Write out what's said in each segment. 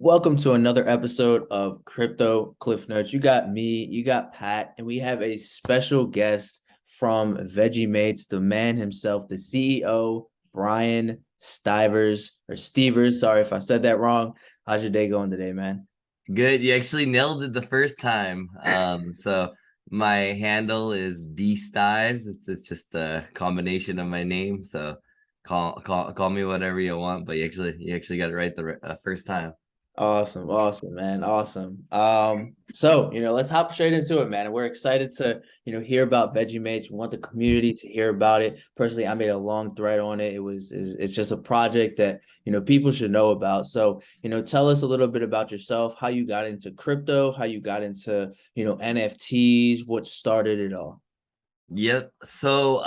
Welcome to another episode of Crypto Cliffnotes. You got me, you got Pat, and we have a special guest from Veggie Mates, the man himself, the CEO, Brian Stivers or Stevers. Sorry if I said that wrong. How's your day going today, man? Good. You actually nailed it the first time. So my handle is B Stives. It's just a combination of my name. So call me whatever you want, but you actually got it right the first time. Awesome, awesome, man. Awesome. So let's hop straight into it, man. And we're excited to, hear about Veggie Mates. We want the community to hear about it. Personally, I made a long thread on it. It's just a project that, people should know about. So, tell us a little bit about yourself, how you got into crypto, how you got into, NFTs, what started it all. Yep. So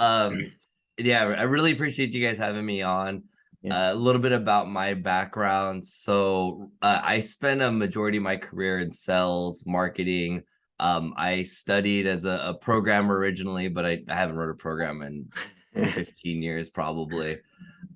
yeah, I really appreciate you guys having me on. Yeah. A little bit about my background. So I spent a majority of my career in sales, marketing. I studied as a programmer originally, but I haven't wrote a program in 15 years probably.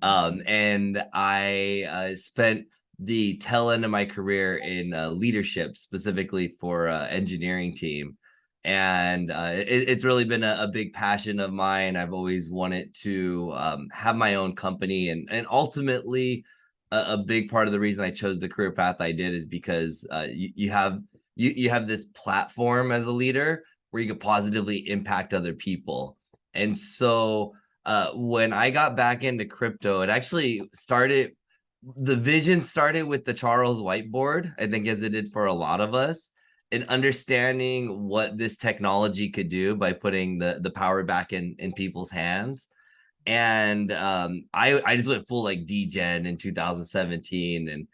And I spent the tail end of my career in leadership, specifically for engineering team. And it's really been a big passion of mine. I've always wanted to have my own company, and ultimately, a big part of the reason I chose the career path I did is because you have this platform as a leader where you can positively impact other people. And so when I got back into crypto, it actually started, the vision started with the Charles whiteboard, I think, as it did for a lot of us, and understanding what this technology could do by putting the power back in people's hands. And I just went full like degen in 2017, and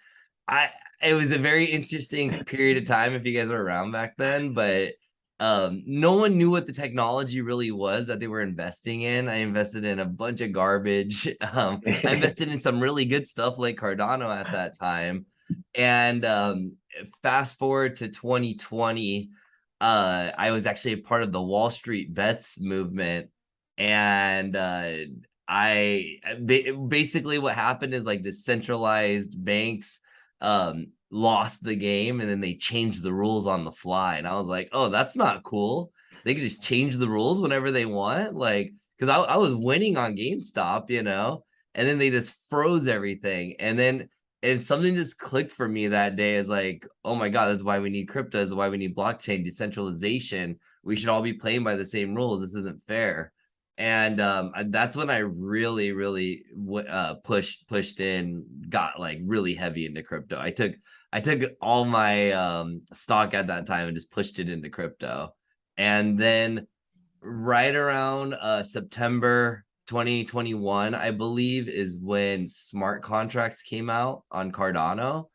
I it was a very interesting period of time if you guys were around back then, but no one knew what the technology really was that they were investing in. I invested in a bunch of garbage. I invested in some really good stuff like Cardano at that time. And fast forward to 2020, I was actually a part of the Wall Street Bets movement. And I basically what happened is like the centralized banks lost the game, and then they changed the rules on the fly. And I was like, oh, that's not cool. They can just change the rules whenever they want. Like, because I was winning on GameStop, and then they just froze everything. And something just clicked for me that day is like, oh my God, that's why we need crypto. That's why we need blockchain decentralization. We should all be playing by the same rules. This isn't fair. And that's when I really pushed in, got like really heavy into crypto. I took all my stock at that time and just pushed it into crypto. And then right around September 2021, I believe, is when smart contracts came out on Cardano.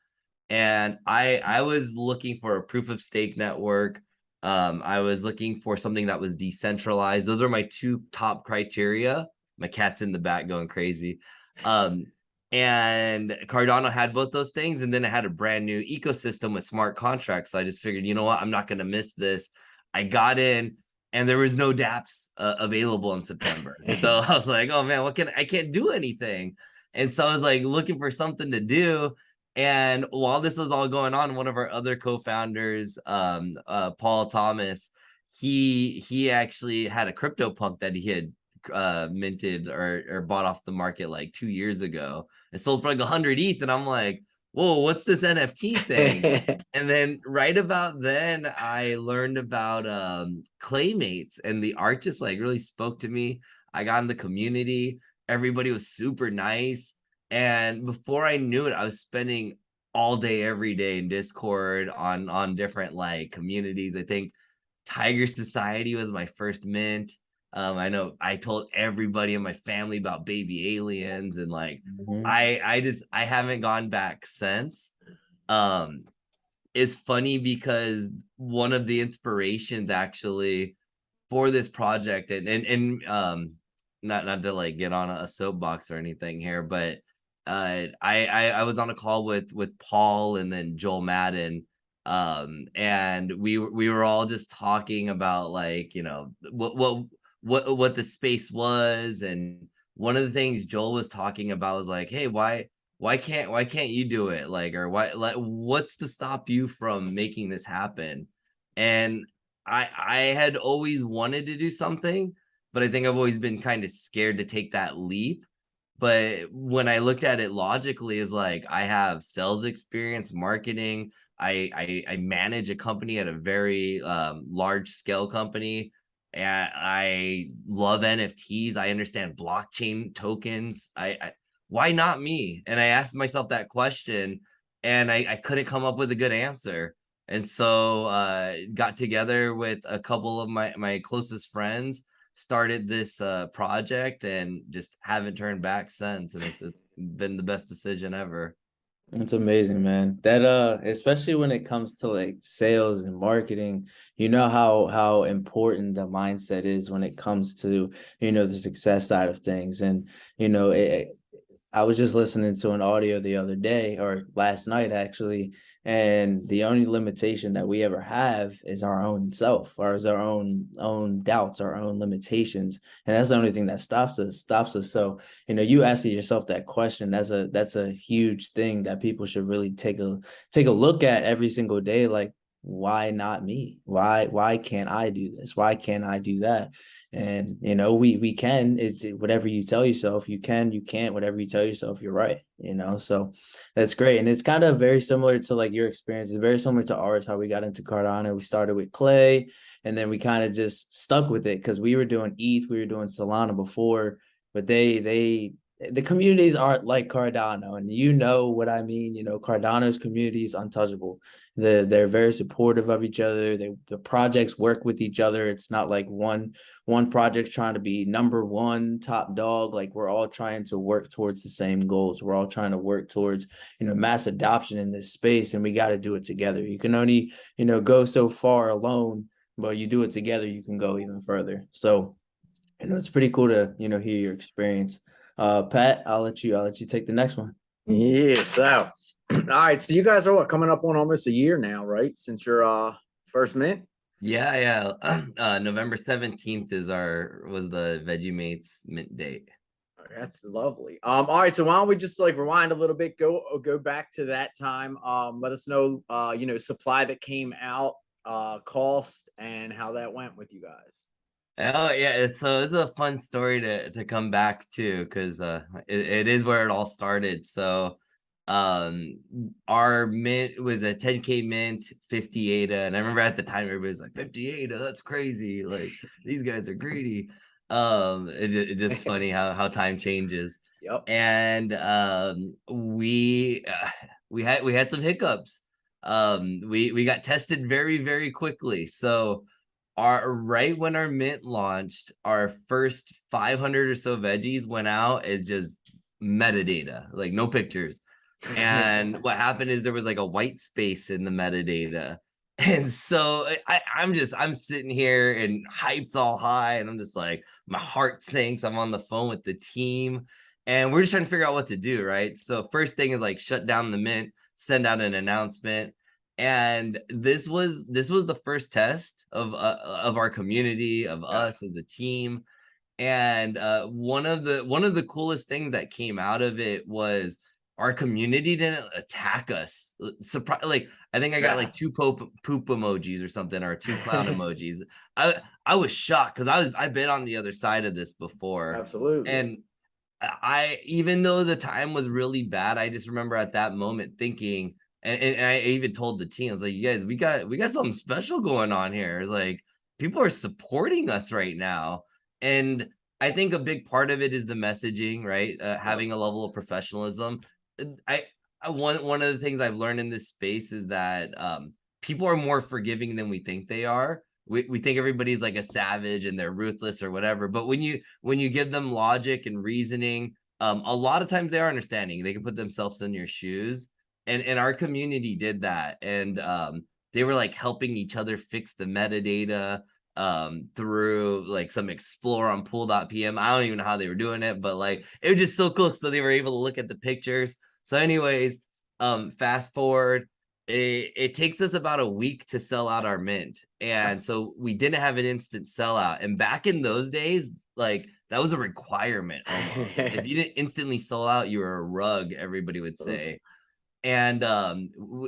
And I was looking for a proof of stake network. I was looking for something that was decentralized. Those are my two top criteria. My cat's in the back going crazy. Um, and Cardano had both those things, and then it had a brand new ecosystem with smart contracts. So I just figured, you know what, I'm not going to miss this. I got in, and there was no DApps available in September. So I was like, oh man, I can't do anything. And so I was like looking for something to do. And while this was all going on, one of our other co-founders, Paul Thomas, he actually had a crypto punk that he had minted or bought off the market like 2 years ago. It sold for like 100 ETH, and I'm like, whoa, what's this NFT thing? And then right about then, I learned about Claymates, and the art just like really spoke to me. I got in the community. Everybody was super nice. And before I knew it, I was spending all day, every day in Discord on different like communities. I think Tiger Society was my first mint. I know I told everybody in my family about baby aliens, and like Mhm. I haven't gone back since. Um, it's funny because one of the inspirations actually for this project, and not to like get on a soapbox or anything here, but I was on a call with Paul and then Joel Madden, and we were all just talking about like, what the space was. And one of the things Joel was talking about was like, hey, why can't you do it? Like, or why, like, what's to stop you from making this happen? And I had always wanted to do something, but I think I've always been kind of scared to take that leap. But when I looked at it logically, is like, I have sales experience, marketing. I manage a company at a very large scale company, and I love NFTs. I understand blockchain tokens. I why not me? And I asked myself that question, and I couldn't come up with a good answer. And so got together with a couple of my closest friends, started this project, and just haven't turned back since. And it's been the best decision ever. It's amazing, man. That especially when it comes to like sales and marketing, you know how important the mindset is when it comes to, the success side of things. And, I was just listening to an audio the other day or last night actually, and the only limitation that we ever have is our own self, or is our own doubts, our own limitations. And that's the only thing that stops us. So, you asking yourself that question, that's a huge thing that people should really take a look at every single day. Like, why not me? Why can't I do this? Why can't I do that? And we can. It's whatever you tell yourself, you can. You can't. Whatever you tell yourself, you're right. So that's great. And it's kind of very similar to like your experience. It's very similar to ours, how we got into Cardano. We started with Clay, and then we kind of just stuck with it because we were doing ETH, we were doing Solana before, but the communities aren't like Cardano, and you know what I mean. Cardano's community is untouchable. They're very supportive of each other. The projects work with each other. It's not like one project's trying to be number one top dog. Like, we're all trying to work towards the same goals. We're all trying to work towards mass adoption in this space, and we got to do it together. You can only go so far alone, but you do it together, you can go even further. So it's pretty cool to hear your experience. Pat, I'll let you take the next one. Yeah. So, all right. So you guys are coming up on almost a year now, right? Since your first mint. Yeah. November 17th was the Veggie Mates mint date. That's lovely. All right. So why don't we just like rewind a little bit, go back to that time. Let us know supply that came out, cost, and how that went with you guys. Oh yeah, it's a fun story to come back to, because it is where it all started. So our mint was a 10K mint, 50 ADA, and I remember at the time everybody's like, 50 ADA, that's crazy, like these guys are greedy. It just funny how time changes. Yep. And we had some hiccups. We got tested very, very quickly. So right when our mint launched, our first 500 or so veggies went out as just metadata, like no pictures. And what happened is there was like a white space in the metadata. And so I'm sitting here and hype's all high, and I'm just like, my heart sinks. I'm on the phone with the team, and we're just trying to figure out what to do, right? So first thing is like shut down the mint, send out an announcement. And this was the first test of our community, of us as a team. And one of the coolest things that came out of it was our community didn't attack us. Surprise! Like, I think I got like two poop emojis or something, or two clown emojis. I was shocked, because I've been on the other side of this before. Absolutely. And even though the time was really bad, I just remember at that moment thinking, and I even told the team, I was like, you guys, we got something special going on here. It's like, people are supporting us right now. And I think a big part of it is the messaging, right? Having a level of professionalism. I one of the things I've learned in this space is that people are more forgiving than we think they are. We think everybody's like a savage and they're ruthless or whatever, but when you give them logic and reasoning, a lot of times they are understanding. They can put themselves in your shoes, and our community did that. And they were like helping each other fix the metadata through like some explore on pool.pm. I don't even know how they were doing it, but like it was just so cool. So they were able to look at the pictures. So anyways, fast forward, it takes us about a week to sell out our mint. And so we didn't have an instant sellout. And back in those days, like that was a requirement almost. If you didn't instantly sell out, you were a rug, everybody would say. And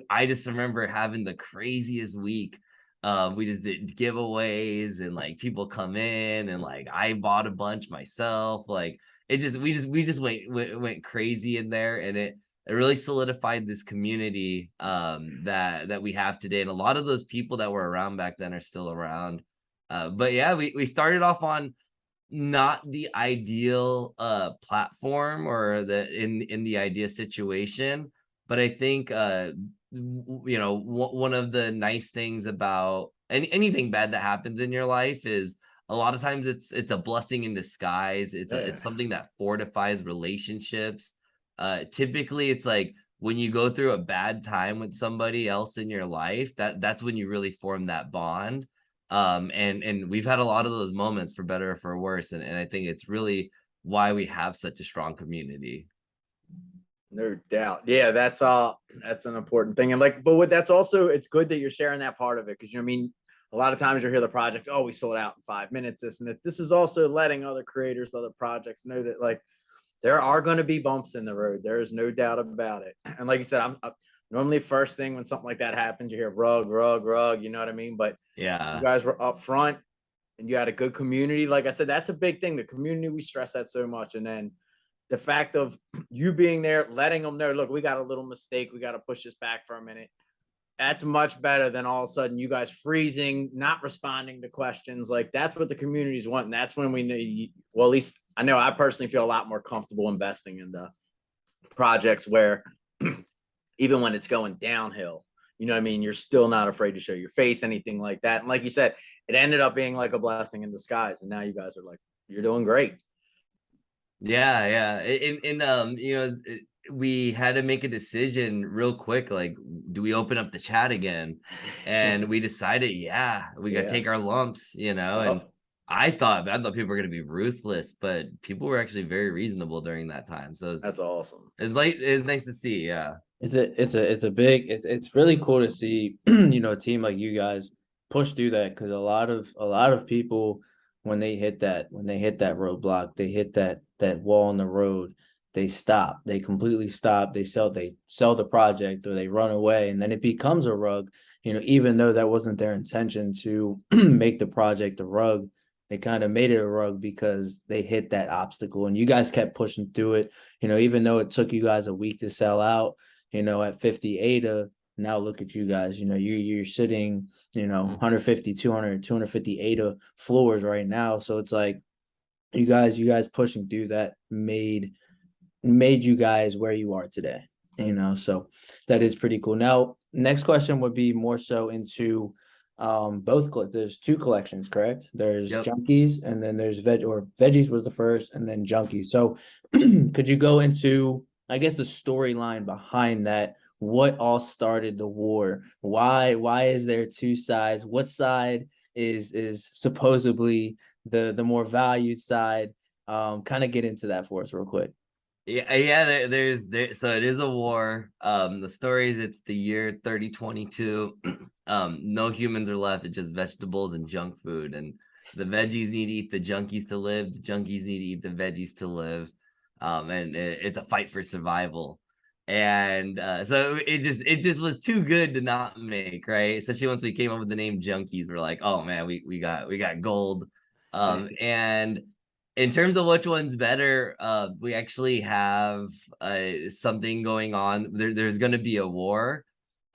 I just remember having the craziest week. We just did giveaways and like people come in and like I bought a bunch myself. Like it just we just went crazy in there, and it really solidified this community that we have today. And a lot of those people that were around back then are still around. But yeah, we started off on not the ideal platform or in the idea situation, but I think one of the nice things about anything bad that happens in your life is a lot of times it's a blessing in disguise. It's something that fortifies relationships. Typically it's like when you go through a bad time with somebody else in your life, that's when you really form that bond. And we've had a lot of those moments, for better or for worse, and I think it's really why we have such a strong community. No doubt. Yeah, that's an important thing. And like, but that's also, it's good that you're sharing that part of it, because, you know what I mean, a lot of times you'll hear the projects, oh, we sold out in 5 minutes, this and that. This is also letting other creators, other projects know that like there are going to be bumps in the road. There is no doubt about it. And like you said, I'm normally first thing when something like that happens, you hear rug, you know what I mean? But yeah, you guys were up front and you had a good community. Like I said, that's a big thing. The community, we stress that so much. And then the fact of you being there, letting them know, look, we got a little mistake. We got to push this back for a minute. That's much better than all of a sudden you guys freezing, not responding to questions. Like that's what the communities want. And that's when we need, well, at least I know I personally feel a lot more comfortable investing in the projects where even when it's going downhill, you know what I mean? You're still not afraid to show your face, anything like that. And like you said, it ended up being like a blessing in disguise. And now you guys are like, you're doing great. yeah. We had to make a decision real quick. Like, do we open up the chat again? And we decided, yeah, we got to take our lumps, and I thought people were going to be ruthless, but people were actually very reasonable during that time. So that's awesome. It's nice to see. Yeah. It's really cool to see, a team like you guys push through that, because a lot of people, when they hit that roadblock, they hit that wall in the road, they stop, they completely stop, they sell the project, or they run away, and then it becomes a rug, even though that wasn't their intention to make the project a rug. They kind of made it a rug because they hit that obstacle, and you guys kept pushing through it, even though it took you guys a week to sell out, at 50 ADA. Now look at you guys, you're sitting, 150, 200, 250 ADA floors right now. So it's like you guys pushing through that made you guys where you are today, so that is pretty cool. Now, next question would be more so into both. There's two collections, correct? There's Junkies, and then there's Veggies was the first, and then Junkies. So could you go into, I guess, the storyline behind that? What all started the war? Why is there two sides? What side is supposedly the more valued side? Kind of get into that for us real quick. Yeah. So it is a war. The story is it's the year 3022. No humans are left. It's just vegetables and junk food. And the veggies need to eat the junkies to live. The junkies need to eat the veggies to live. And it's a fight for survival. And so it just was too good to not make, right? Especially once we came up with the name Junkies, we're like, oh man, we got gold. And in terms of which one's better, we actually have something going on. There's going to be a war,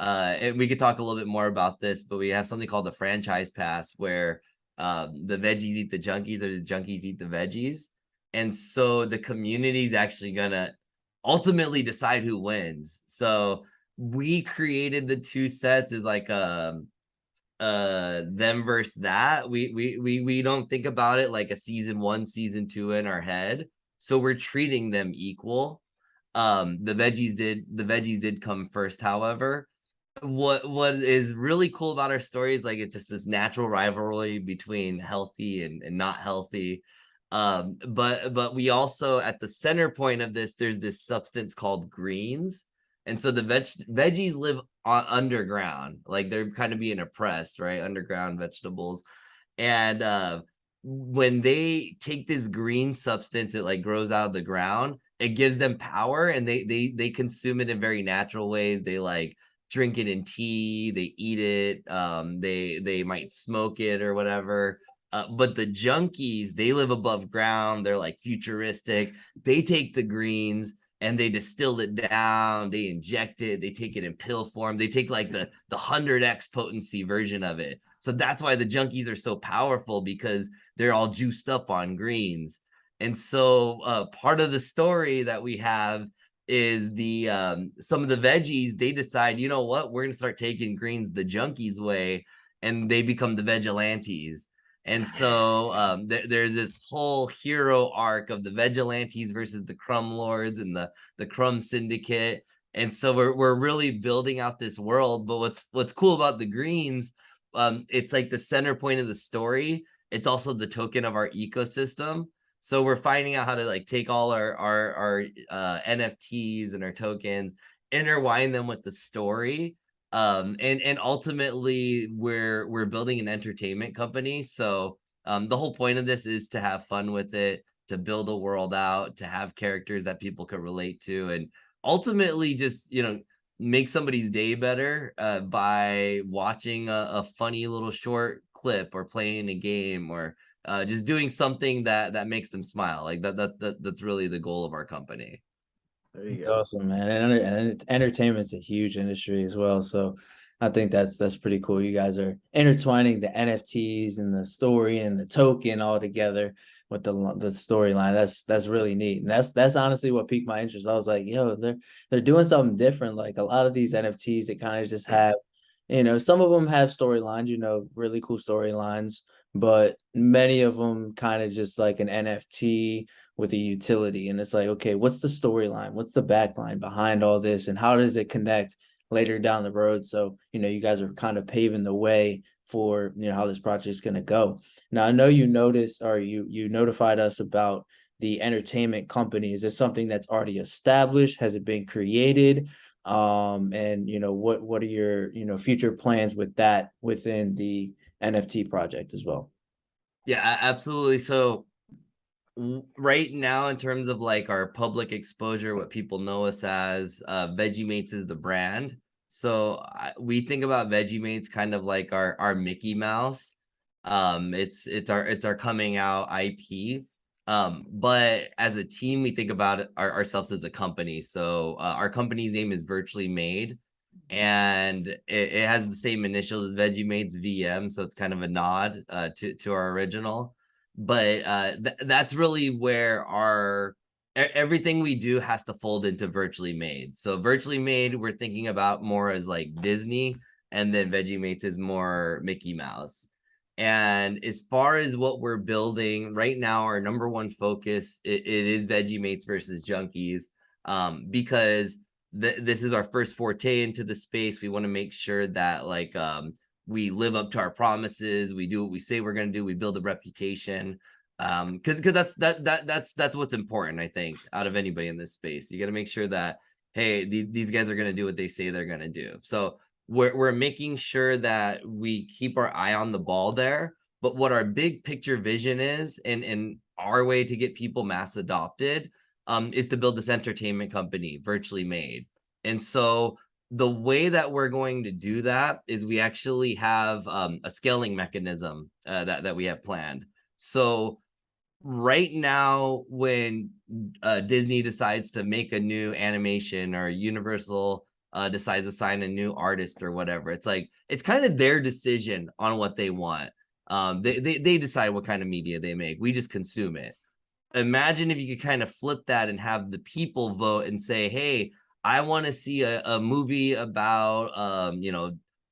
and we could talk a little bit more about this, but we have something called the franchise pass, where the veggies eat the junkies, or the junkies eat the veggies. And so the community is actually going to ultimately decide who wins. So we created the two sets as like them versus that. We don't think about it like a season 1, season 2 in our head, so we're treating them equal. The veggies did come first. However, what is really cool about our story is like it's just this natural rivalry between healthy and not healthy. But we also, at the center point of this, there's this substance called greens. And so the veggies live underground, like they're kind of being oppressed, right? Underground vegetables. And when they take this green substance, it like grows out of the ground, it gives them power, and they consume it in very natural ways. They like drink it in tea, they eat it, they might smoke it or whatever. But the junkies, they live above ground, they're like futuristic. They take the greens and they distill it down, they inject it, they take it in pill form, they take like the 100x potency version of it. So that's why the junkies are so powerful, because they're all juiced up on greens. And so part of the story that we have is the some of the veggies, they decide, you know what, we're gonna start taking greens the junkies way, and they become the vigilantes. And so there's this whole hero arc of the vigilantes versus the crumb lords and the crumb syndicate. And so we're really building out this world. But what's cool about the greens, it's like the center point of the story. It's also the token of our ecosystem. So we're finding out how to like take all our NFTs and our tokens, intertwine them with the story, and ultimately we're building an entertainment company. So the whole point of this is to have fun with it, to build a world out, to have characters that people can relate to, and ultimately just, you know, make somebody's day better by watching a funny little short clip or playing a game, or just doing something that makes them smile. Like that's really the goal of our company. There you It's go. awesome, man. And entertainment's a huge industry as well. So I think that's pretty cool. You guys are intertwining the NFTs and the story and the token all together with the storyline. That's really neat. And that's honestly what piqued my interest. I was like, yo, they're doing something different. Like a lot of these NFTs, they kind of just have, some of them have storylines, really cool storylines, but many of them kind of just like an NFT with a utility. And it's like, okay, what's the storyline? What's the backline behind all this? And how does it connect later down the road? So, you guys are kind of paving the way for, how this project is going to go. Now, I know you noticed, or you notified us about the entertainment company. Is this something that's already established? Has it been created? And what are your, future plans with that within the NFT project as well? Yeah, absolutely. So right now, in terms of like our public exposure, what people know us as, Veggie Mates is the brand. So we think about Veggie Mates kind of like our Mickey Mouse. It's our coming out IP. But as a team, we think about ourselves as a company. So our company's name is Virtually Made, and it has the same initials as Veggie Mates, VM. So it's kind of a nod to our original. But that's really where everything we do has to fold into Virtually Made. So Virtually Made, we're thinking about more as like Disney, and then Veggie Mates is more Mickey Mouse. And as far as what we're building right now, our number one focus, it is Veggie Mates versus Junkies, because this is our first forte into the space. We want to make sure that like we live up to our promises, we do what we say we're going to do, we build a reputation, because that's what's important, I think, out of anybody in this space. You got to make sure that, hey, these guys are going to do what they say they're going to do. So we're making sure that we keep our eye on the ball there. But what our big picture vision is, and our way to get people mass adopted, is to build this entertainment company, Virtually Made. And so the way that we're going to do that is we actually have a scaling mechanism that we have planned. So right now, when Disney decides to make a new animation, or Universal decides to sign a new artist or whatever, it's kind of their decision on what they want. They decide what kind of media they make. We just consume it. Imagine if you could kind of flip that and have the people vote and say, hey, I want to see a movie about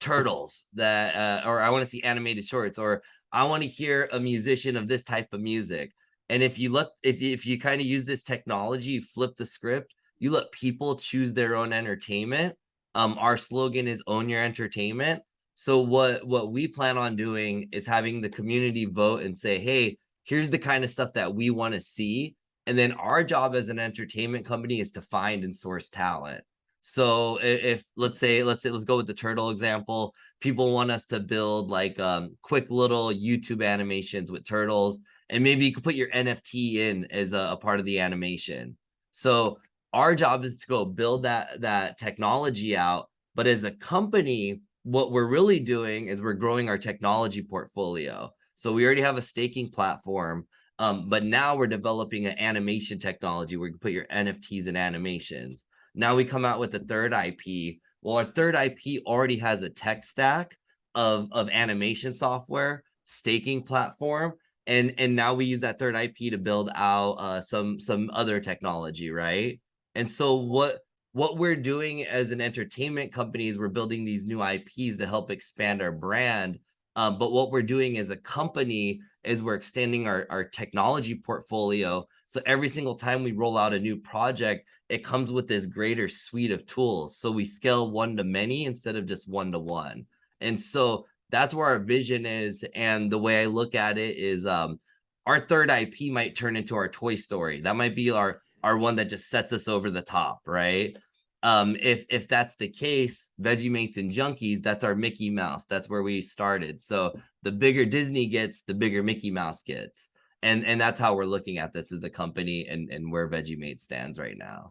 turtles, that or I want to see animated shorts, or I want to hear a musician of this type of music. And if you kind of use this technology, you flip the script, you let people choose their own entertainment. Our slogan is own your entertainment. So what we plan on doing is having the community vote and say, hey, here's the kind of stuff that we want to see. And then our job as an entertainment company is to find and source talent. So if let's go with the turtle example. People want us to build like quick little YouTube animations with turtles, and maybe you could put your NFT in as a part of the animation. So our job is to go build that technology out. But as a company, what we're really doing is we're growing our technology portfolio. So we already have a staking platform, but now we're developing an animation technology where you can put your NFTs in animations. Now we come out with the third IP. Well, our third IP already has a tech stack of animation software, staking platform, and now we use that third IP to build out some other technology, right? And so what we're doing as an entertainment company is we're building these new IPs to help expand our brand. But what we're doing as a company is we're extending our technology portfolio. So every single time we roll out a new project, it comes with this greater suite of tools. So we scale one to many instead of just one to one. And so that's where our vision is. And the way I look at it is our third IP might turn into our Toy Story. That might be our one that just sets us over the top, right? If that's the case, Veggie Mates and Junkies, that's our Mickey Mouse. That's where we started. So the bigger Disney gets, the bigger Mickey Mouse gets. And that's how we're looking at this as a company and where Veggie Mates stands right now.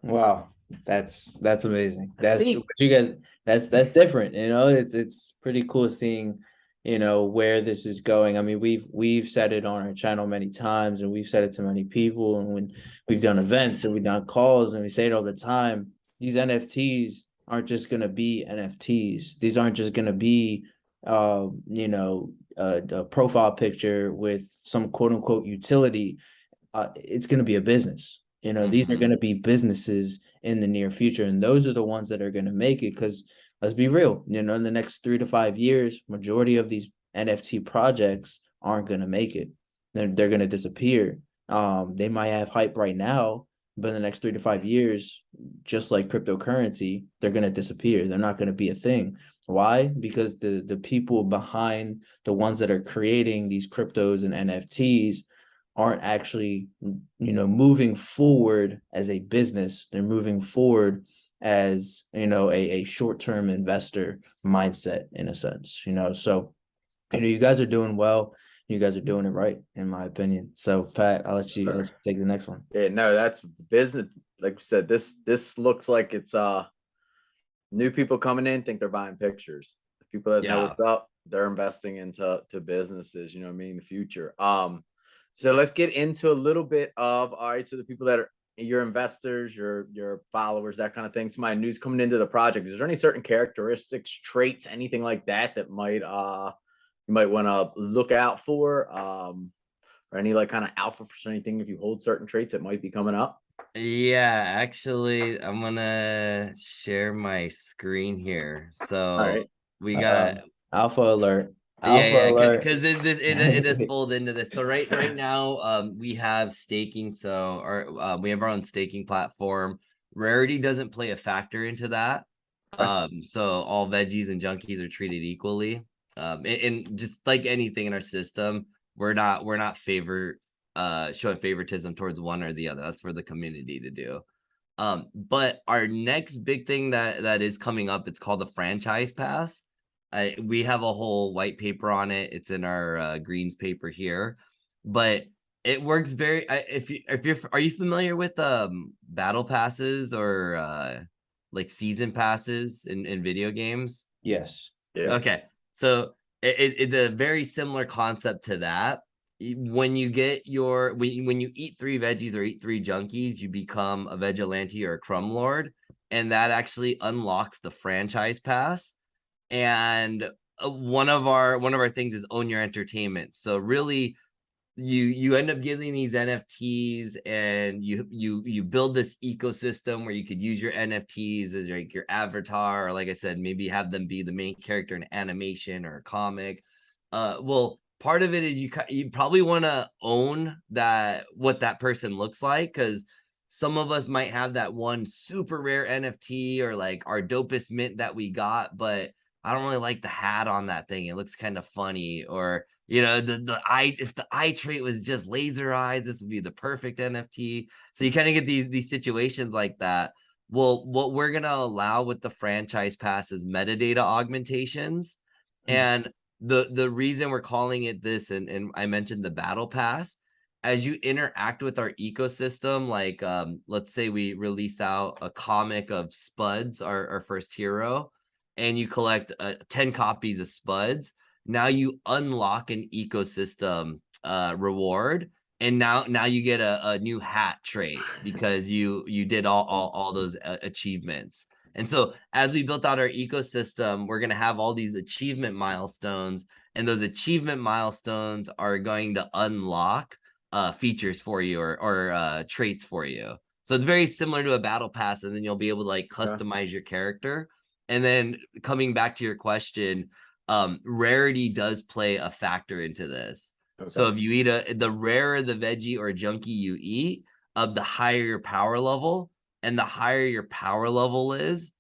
Wow, that's amazing. That's what you guys. That's different. You know, it's pretty cool seeing, you know, where this is going. I mean, we've said it on our channel many times, and we've said it to many people, and when we've done events and we've done calls, and we say it all the time. These NFTs aren't just gonna be NFTs. These aren't just gonna be, you know, a profile picture with some quote unquote utility. It's gonna be a business. You know, these are going to be businesses in the near future, and those are the ones that are going to make it. Because let's be real, you know, in the next 3 to 5 years, majority of these NFT projects aren't going to make it. They're going to disappear. They might have hype right now, but in the next 3 to 5 years, just like cryptocurrency, they're going to disappear. They're not going to be a thing. Why? Because the people behind the ones that are creating these cryptos and NFTs aren't actually, you know, moving forward as a business. They're moving forward as, you know, a short-term investor mindset in a sense, you know. So, you know, you guys are doing well. You guys are doing it right, in my opinion. So, Pat, I'll let you take the next one. Yeah, no, that's business. Like you said, this looks like it's new people coming in think they're buying pictures. The people that know what's up, they're investing into businesses, you know what I mean, in the future. So let's get into a little bit of, all right, so the people that are your investors, your followers, that kind of thing. Somebody news coming into the project. Is there any certain characteristics, traits, anything like that that might you might want to look out for? Or any like kind of alpha for anything if you hold certain traits that might be coming up? Yeah, actually, I'm gonna share my screen here. So we got alpha alert. Yeah, because it is fold into this. So right now, we have staking. So we have our own staking platform. Rarity doesn't play a factor into that. So all veggies and junkies are treated equally. And just like anything in our system, we're not showing favoritism towards one or the other. That's for the community to do. But our next big thing that is coming up, it's called the franchise pass. We have a whole white paper on it. It's in our greens paper here, but it works very. Are you familiar with battle passes or like season passes in video games? Yes. Yeah. Okay, so it's a very similar concept to that. When you get when you eat 3 veggies or eat 3 junkies, you become a vigilante or a crumb lord, and that actually unlocks the franchise pass. And one of our things is own your entertainment. So really, you end up getting these NFTs, and you build this ecosystem where you could use your NFTs as like your avatar, or like I said, maybe have them be the main character in animation or a comic. Well, part of it is you probably want to own what that person looks like, because some of us might have that one super rare NFT or like our dopest mint that we got, but I don't really like the hat on that thing. It looks kind of funny. Or, you know, the eye, if the eye trait was just laser eyes, this would be the perfect NFT. So you kind of get these situations like that. Well, what we're gonna allow with the franchise pass is metadata augmentations. And the reason we're calling it this, and I mentioned the battle pass, as you interact with our ecosystem, like let's say we release out a comic of Spuds, our first hero, and you collect 10 copies of Spuds. Now you unlock an ecosystem reward, and now you get a new hat trait because you did all those achievements. And so as we built out our ecosystem, we're going to have all these achievement milestones, and those achievement milestones are going to unlock features for you, or traits for you. So it's very similar to a battle pass, and then you'll be able to like customize your character. And then coming back to your question, rarity does play a factor into this. So if you eat the rarer the veggie or junkie you eat, the higher your power level. And the higher your power level is,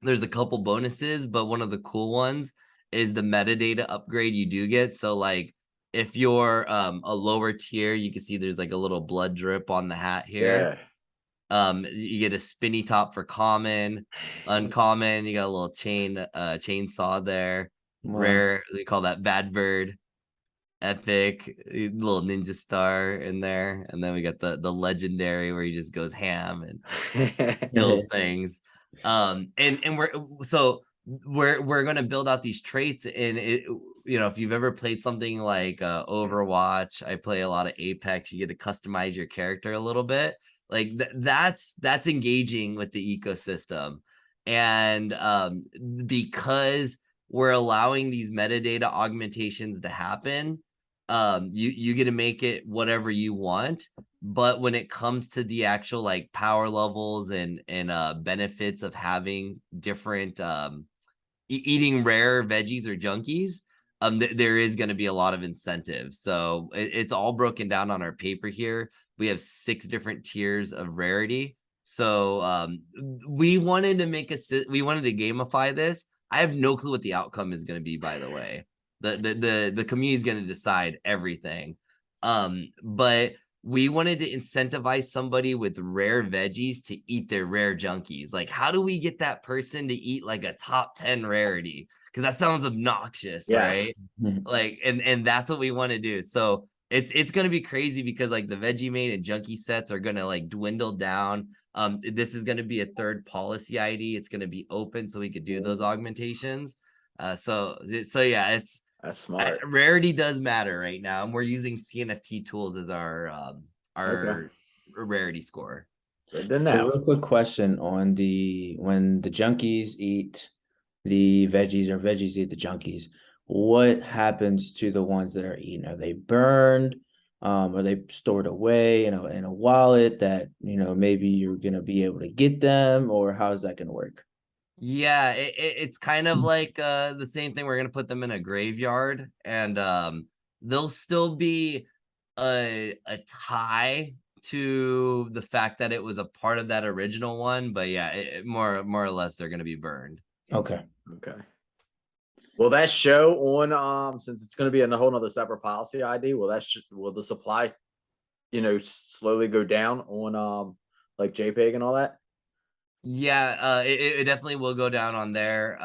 there's a couple bonuses, but one of the cool ones is the metadata upgrade you do get. So like if you're a lower tier, you can see there's like a little blood drip on the hat here. You get a spinny top for common. Uncommon, you got a little chainsaw there. Wow. Rare, they call that bad bird. Epic, little ninja star in there. And then we got the legendary where he just goes ham and kills things. And we're going to build out these traits. And it, you know, if you've ever played something like Overwatch, I play a lot of Apex, you get to customize your character a little bit. Like that's engaging with the ecosystem. And because we're allowing these metadata augmentations to happen, you get to make it whatever you want. But when it comes to the actual like power levels and benefits of having different eating rare veggies or junkies, there is going to be a lot of incentives. So it's all broken down on our paper here. We have 6 different tiers of rarity. So we wanted to gamify this. I have no clue what the outcome is going to be, by the way. The community is going to decide everything. But we wanted to incentivize somebody with rare veggies to eat their rare junkies. Like, how do we get that person to eat like a top 10 rarity? Because that sounds obnoxious, right? Like, and that's what we want to do. So it's gonna be crazy because like the Veggie Mate and Junkie sets are gonna like dwindle down. This is gonna be a third policy ID. It's gonna be open so we could do those augmentations. So yeah, that's smart. Rarity does matter right now, and we're using CNFT tools as our rarity score. So real quick question on when the junkies eat the veggies or veggies eat the junkies, what happens to the ones that are eaten? Are they burned? Are they stored away in a wallet that, you know, maybe you're gonna be able to get them, or how's that gonna work? Yeah, it's kind of like the same thing. We're gonna put them in a graveyard, and they'll still be a tie to the fact that it was a part of that original one. But yeah, more or less they're gonna be burned. Okay. Will that show on since it's going to be a whole nother separate policy ID? Will the supply, you know, slowly go down on like JPEG and all that? Yeah, it definitely will go down on there.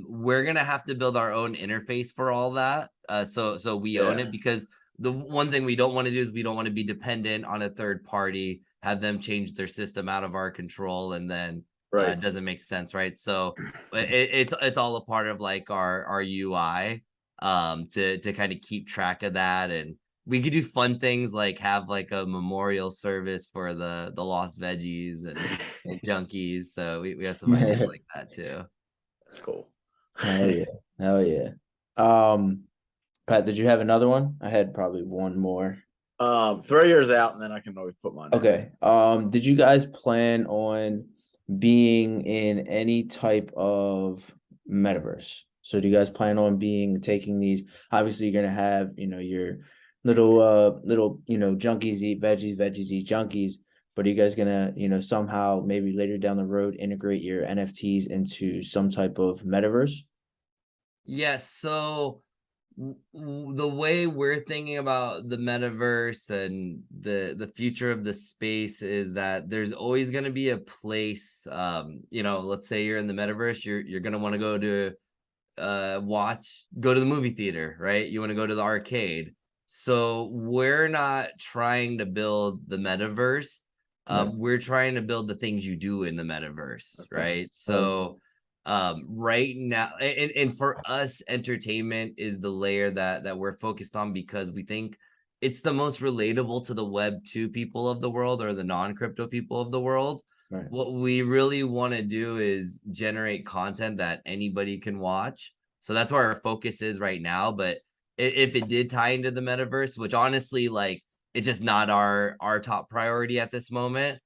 We're gonna have to build our own interface for all that. So we own it, because the one thing we don't want to do is we don't want to be dependent on a third party, have them change their system out of our control, and then it doesn't make sense, right? So it's all a part of like our UI to kind of keep track of that. And we could do fun things like have like a memorial service for the lost veggies and junkies. So we have some ideas like that too. That's cool. Hell yeah. Pat, did you have another one? I had probably one more. Throw yours out and then I can always put mine in. Okay. Did you guys plan on being in any type of metaverse? So do you guys plan on taking these? Obviously, you're gonna have, you know, your little, you know, junkies eat veggies, veggies eat junkies. But are you guys gonna, you know, somehow maybe later down the road integrate your NFTs into some type of metaverse? Yes. So the way we're thinking about the metaverse and the future of the space is that there's always going to be a place, let's say you're in the metaverse, you're going to want to go to go to the movie theater, right? You want to go to the arcade. So we're not trying to build the metaverse. We're trying to build the things you do in the metaverse, right? So right now, and for us, entertainment is the layer that we're focused on because we think it's the most relatable to the Web2 people of the world or the non-crypto people of the world. Right. What we really want to do is generate content that anybody can watch. So that's where our focus is right now. But if it did tie into the metaverse, which honestly, like, it's just not our top priority at this moment,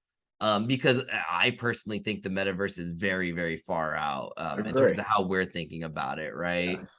because I personally think the metaverse is very, very far out in terms of how we're thinking about it, right? Yes.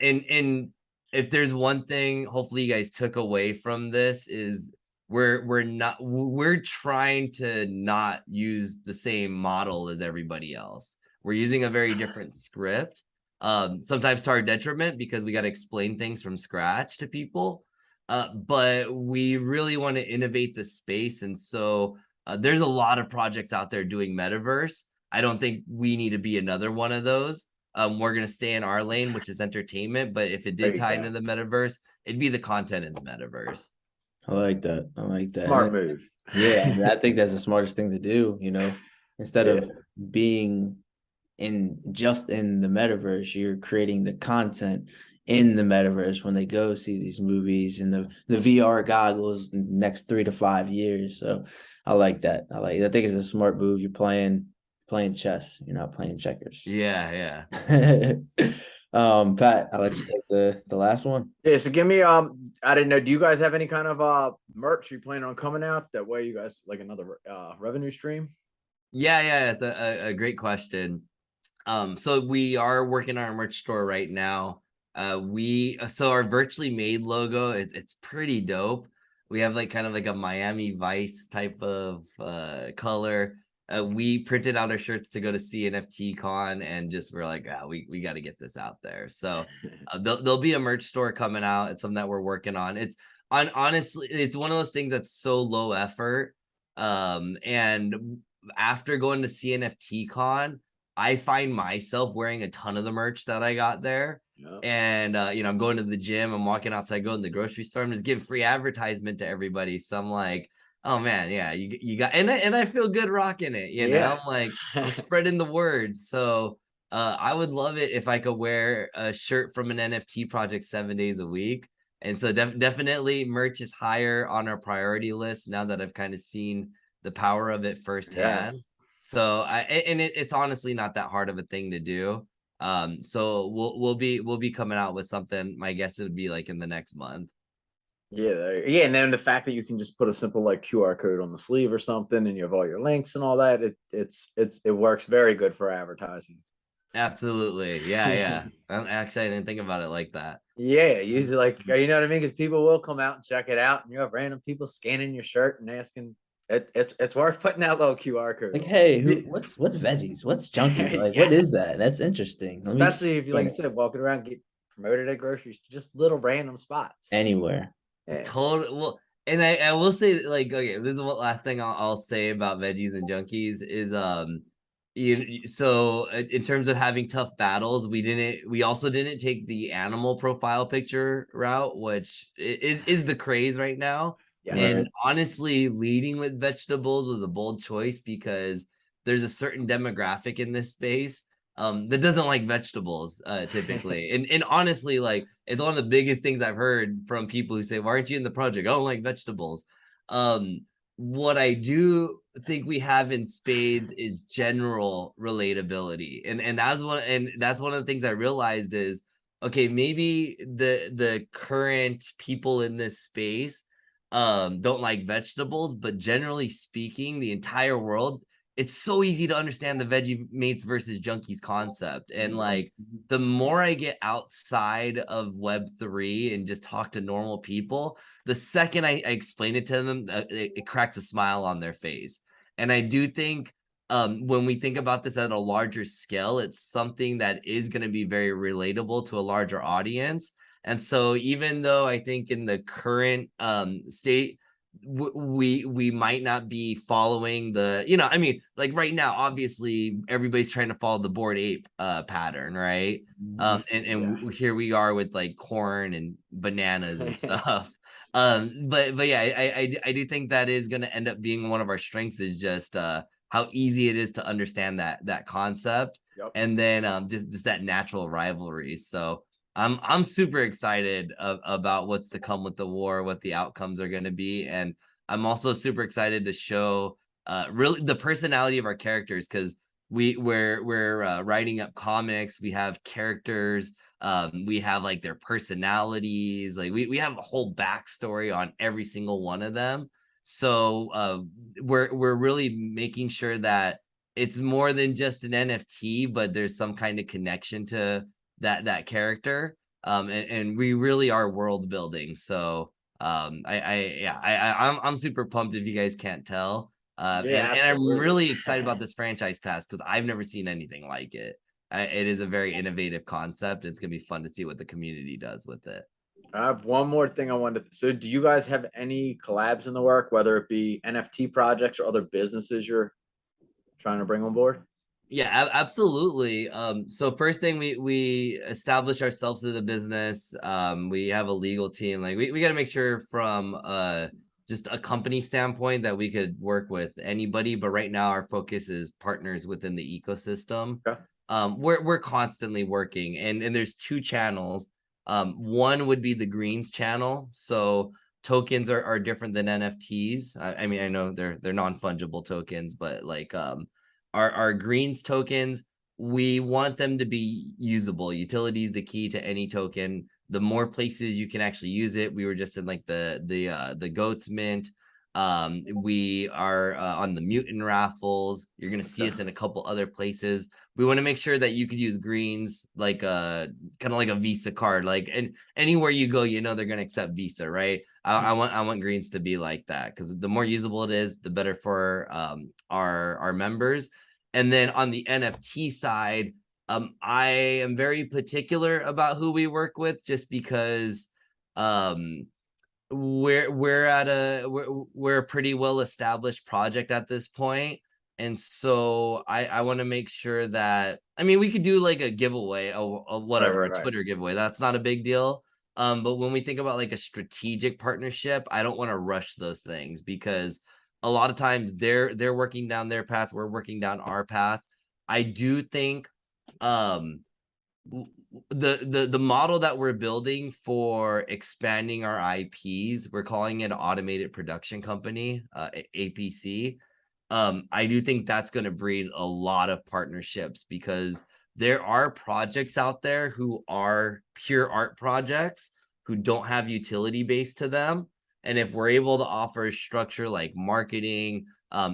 And if there's one thing, hopefully you guys took away from this is we're trying to not use the same model as everybody else. We're using a very different script, sometimes to our detriment because we got to explain things from scratch to people. But we really want to innovate the space. And so there's a lot of projects out there doing metaverse. I don't think we need to be another one of those. We're going to stay in our lane, which is entertainment. But if it did tie into the metaverse, it'd be the content in the metaverse. I like that. I like that. Smart move. Yeah, I think that's the smartest thing to do, instead of being in the metaverse, you're creating the content in the metaverse when they go see these movies and the VR goggles next 3 to 5 years. So I like that. I think it's a smart move. You're playing chess. You're not playing checkers. Yeah. Pat, I'll let you take the last one. Yeah, so give me I didn't know, do you guys have any kind of merch you plan on coming out? That way you guys like another revenue stream? Yeah, it's a great question. So we are working on our merch store right now. So our virtually made logo, it's pretty dope. We have like kind of like a Miami Vice type of color. We printed out our shirts to go to CNFT con and just we're like, we got to get this out there. So there'll be a merch store coming out. It's something that we're working on. Honestly, it's one of those things that's so low effort. And after going to CNFT con, I find myself wearing a ton of the merch that I got there. Yep. And I'm going to the gym, I'm walking outside, going to the grocery store, I'm just giving free advertisement to everybody. So I'm like, oh man, yeah, you got, and I feel good rocking it, know, I'm like, I'm spreading the word. So I would love it if I could wear a shirt from an NFT project 7 days a week. And so definitely merch is higher on our priority list now that I've kind of seen the power of it firsthand. Yes. So it's honestly not that hard of a thing to do. So we'll be coming out with something. My guess it would be like in the next month. Yeah, and then the fact that you can just put a simple like QR code on the sleeve or something, and you have all your links and all that, it works very good for advertising. Absolutely, yeah. Actually, I didn't think about it like that. Yeah, usually like, you know what I mean, because people will come out and check it out, and you have random people scanning your shirt and asking. It's worth putting that little QR code. Like, hey, what's Veggies? What's Junkies? Like, what is that? That's interesting. Especially if you, like you said, walking around, get promoted at groceries, just little random spots anywhere. Yeah. Totally. Well, and I will say, like, okay, this is what last thing I'll say about Veggies and Junkies is so in terms of having tough battles, we also didn't take the animal profile picture route, which is the craze right now. Yeah, and honestly, leading with vegetables was a bold choice because there's a certain demographic in this space that doesn't like vegetables typically. and honestly, like, it's one of the biggest things I've heard from people who say, why aren't you in the project? I don't like vegetables. What I do think we have in spades is general relatability. And that's one of the things I realized is, okay, maybe the current people in this space don't like vegetables, but generally speaking, the entire world, it's so easy to understand the Veggie Mates versus Junkies concept. And like, the more I get outside of Web3 and just talk to normal people, the second I explain it to them, it cracks a smile on their face. And I do think when we think about this at a larger scale, it's something that is going to be very relatable to a larger audience. And so even though I think in the current state, we might not be following the, you know, I mean, like right now, obviously everybody's trying to follow the Bored Ape pattern, right? And here we are with like corn and bananas and stuff. But yeah, I do think that is going to end up being one of our strengths, is just how easy it is to understand that concept. Yep. And then just that natural rivalry. So I'm super excited about what's to come with the war, what the outcomes are going to be, and I'm also super excited to show really the personality of our characters, because we're writing up comics. We have characters. We have like their personalities. Like we have a whole backstory on every single one of them. So we're really making sure that it's more than just an NFT, but there's some kind of connection to that character. And we really are world building. So I'm super pumped, if you guys can't tell. And I'm really excited about this franchise pass, because I've never seen anything like it. It is a very innovative concept. It's gonna be fun to see what the community does with it. I have one more thing I wanted to. So, do you guys have any collabs in the work, whether it be NFT projects or other businesses you're trying to bring on board? Yeah, absolutely. So first thing, we establish ourselves as a business. We have a legal team. Like we got to make sure from just a company standpoint that we could work with anybody. But right now our focus is partners within the ecosystem. Okay. We're constantly working, and there's two channels. One would be the greens channel. So tokens are different than NFTs. I mean, I know they're non-fungible tokens, but like our greens tokens, we want them to be usable. Utility is the key to any token. The more places you can actually use it. We were just in like the goats mint. We are on the mutant raffles. You're gonna see us in a couple other places. We want to make sure that you could use greens like a kind of like a Visa card. Like, and anywhere you go, you know they're gonna accept Visa, right? I want greens to be like that, because the more usable it is, the better for our members. And then on the NFT side, I am very particular about who we work with, just because we're a pretty well established project at this point. And so I want to make sure that, I mean, we could do like a giveaway, a whatever, right. A Twitter giveaway. That's not a big deal. But when we think about like a strategic partnership, I don't want to rush those things, because a lot of times they're working down their path, we're working down our path. I do think the model that we're building for expanding our IPs, we're calling it an automated production company, APC. I do think that's going to breed a lot of partnerships, because there are projects out there who are pure art projects who don't have utility base to them. And if we're able to offer structure like marketing,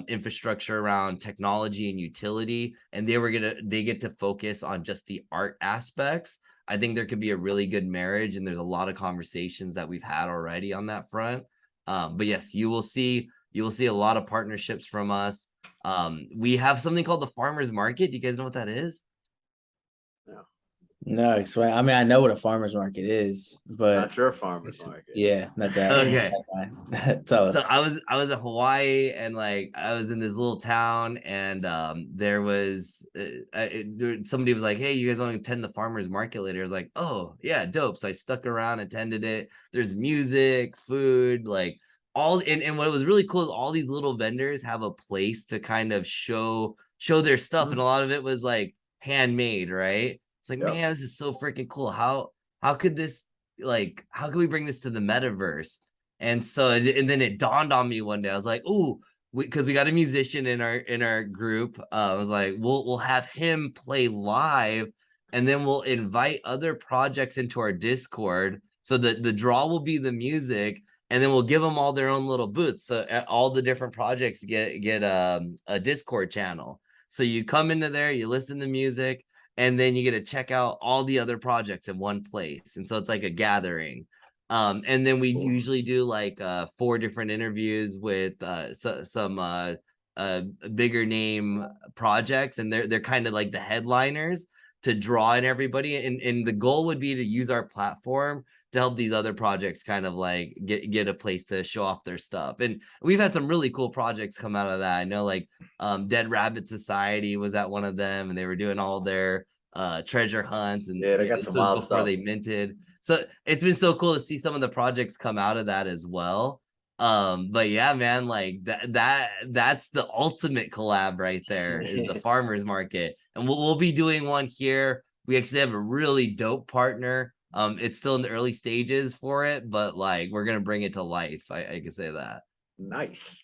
infrastructure around technology and utility, and they get to focus on just the art aspects, I think there could be a really good marriage. And there's a lot of conversations that we've had already on that front. But yes, you will see a lot of partnerships from us. We have something called the farmers market. Do you guys know what that is? No, explain. I mean, I know what a farmer's market is, but not your farmer's market. Yeah, not that. Okay. Tell us. So I was in Hawaii, and like I was in this little town, and there was somebody was like, "Hey, you guys want to attend the farmers market later?" I was like, "Oh yeah, dope." So I stuck around, attended it. There's music, food, like all, and what was really cool is all these little vendors have a place to kind of show their stuff, and a lot of it was like handmade, right? It's like, man, this is so freaking cool. How could this, like, how can we bring this to the metaverse? And so, and then it dawned on me one day. I was like, "Ooh," because we got a musician in our group. I was like, "We'll have him play live, and then we'll invite other projects into our Discord. So the draw will be the music, and then we'll give them all their own little booths. So all the different projects get a Discord channel. So you come into there, you listen to music, and then you get to check out all the other projects in one place. And so it's like a gathering." And then we usually do like 4 different interviews with some bigger name projects, and they're kind of like the headliners to draw in everybody. And the goal would be to use our platform to help these other projects kind of like get a place to show off their stuff. And we've had some really cool projects come out of that. I know like Dead Rabbit Society was at one of them, and they were doing all their treasure hunts, and Yeah, they got this some was wild before stuff. they minted. So it's been so cool to see some of the projects come out of that as well. But yeah, man, like that's the ultimate collab right there, is the farmers market. And we'll be doing one here. We actually have a really dope partner. It's still in the early stages for it, but like we're gonna bring it to life. I can say that. Nice.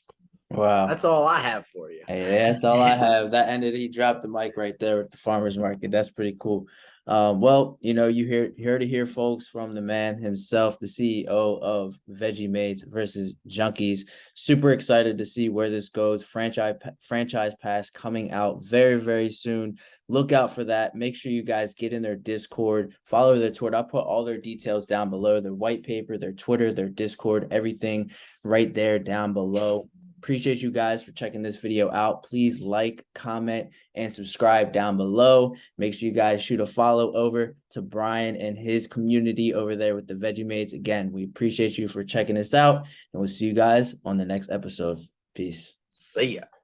Wow. That's all I have for you. Hey, that's all I have. That ended. He dropped the mic right there at the farmers market. That's pretty cool. Well, you know, you heard to hear folks from the man himself, the CEO of Veggie Mates versus Junkies. Super excited to see where this goes. Franchise pass coming out very, very soon. Look out for that. Make sure you guys get in their Discord, follow their Twitter. I'll put all their details down below, their white paper, their Twitter, their Discord, everything right there down below. Appreciate you guys for checking this video out. Please like, comment, and subscribe down below. Make sure you guys shoot a follow over to Brian and his community over there with the Veggie Mates. Again, we appreciate you for checking this out, and we'll see you guys on the next episode. Peace. See ya.